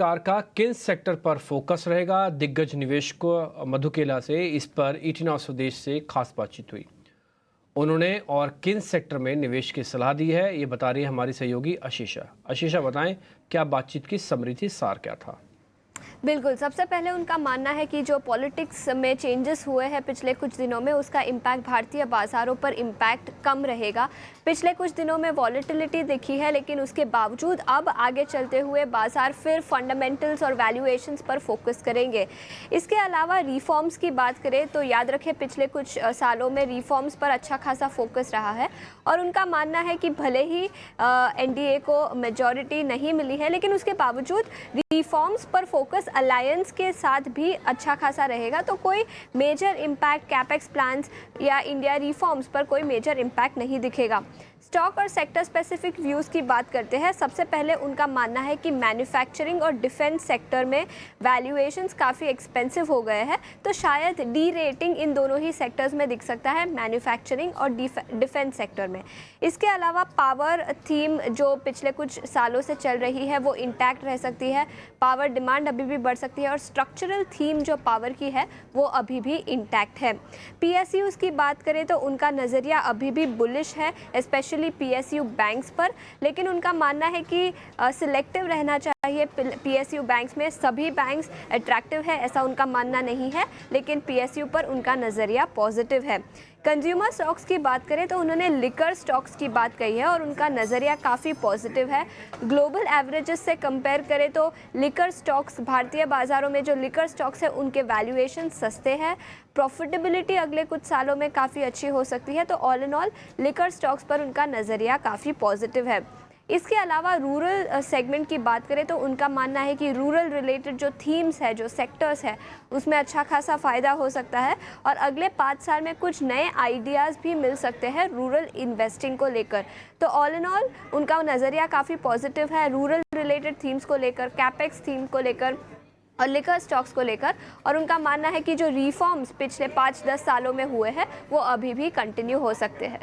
सरकार का किन सेक्टर पर फोकस रहेगा? दिग्गज निवेशक मधु केला से इस पर ईटी स्वदेश से खास बातचीत हुई। उन्होंने और किन सेक्टर में निवेश की सलाह दी है, ये बता रही है हमारी सहयोगी आशीषा। आशीषा, बताएं क्या बातचीत की समरी थी, सार क्या था? बिल्कुल, सबसे पहले उनका मानना है कि जो पॉलिटिक्स में चेंजेस हुए हैं पिछले कुछ दिनों में, उसका इम्पैक्ट भारतीय बाज़ारों पर इम्पैक्ट कम रहेगा। पिछले कुछ दिनों में वॉलेटिलिटी दिखी है, लेकिन उसके बावजूद अब आगे चलते हुए बाज़ार फिर फंडामेंटल्स और वैल्यूएशंस पर फोकस करेंगे। इसके अलावा रिफॉर्म्स की बात करें तो याद रखें पिछले कुछ सालों में रिफॉर्म्स पर अच्छा खासा फोकस रहा है और उनका मानना है कि भले ही एनडीए को मेजॉरिटी नहीं मिली है, लेकिन उसके बावजूद रिफॉर्म्स पर फोकस अलायंस के साथ भी अच्छा खासा रहेगा। तो कोई मेजर इम्पैक्ट कैपेक्स प्लान्स या इंडिया रिफॉर्म्स पर कोई मेजर इम्पैक्ट नहीं दिखेगा। स्टॉक और सेक्टर स्पेसिफिक व्यूज़ की बात करते हैं। सबसे पहले उनका मानना है कि मैन्युफैक्चरिंग और डिफेंस सेक्टर में वैल्यूएशंस काफ़ी एक्सपेंसिव हो गए हैं, तो शायद डी रेटिंग इन दोनों ही सेक्टर्स में दिख सकता है, मैन्युफैक्चरिंग और डिफेंस सेक्टर में। इसके अलावा पावर थीम जो पिछले कुछ सालों से चल रही है वो इंटैक्ट रह सकती है, पावर डिमांड अभी भी बढ़ सकती है और स्ट्रक्चरल थीम जो पावर की है वो अभी भी इंटैक्ट है। पीएसयूज़ की बात करें तो उनका नज़रिया अभी भी बुलिश है, स्पेशली पीएसयू बैंक्स पर, लेकिन उनका मानना है कि सिलेक्टिव रहना चाहिए पीएसयू बैंक्स में। सभी बैंक्स अट्रैक्टिव है ऐसा उनका मानना नहीं है, लेकिन पीएसयू पर उनका नज़रिया पॉजिटिव है। कंज्यूमर स्टॉक्स की बात करें तो उन्होंने लिकर स्टॉक्स की बात कही है और उनका नज़रिया काफ़ी पॉजिटिव है। ग्लोबल एवरेजेस से कंपेयर करें तो लिकर स्टॉक्स, भारतीय बाज़ारों में जो लिकर स्टॉक्स है उनके वैल्यूएशन सस्ते हैं, प्रॉफिटेबिलिटी अगले कुछ सालों में काफ़ी अच्छी हो सकती है। तो all in all liquor stocks पर उनका नज़रिया काफ़ी पॉजिटिव है। इसके अलावा रूरल सेगमेंट की बात करें तो उनका मानना है कि रूरल रिलेटेड जो थीम्स है, जो सेक्टर्स है, उसमें अच्छा खासा फ़ायदा हो सकता है और अगले 5 साल में कुछ नए आइडियाज़ भी मिल सकते हैं रूरल इन्वेस्टिंग को लेकर। तो ऑल इन ऑल उनका नज़रिया काफ़ी पॉजिटिव है रूरल रिलेटेड थीम्स को लेकर, कैपेक्स थीम को लेकर और लिकर स्टॉक्स को लेकर, और उनका मानना है कि जो रिफॉर्म्स पिछले 5-10 सालों में हुए हैं वो अभी भी कंटिन्यू हो सकते हैं।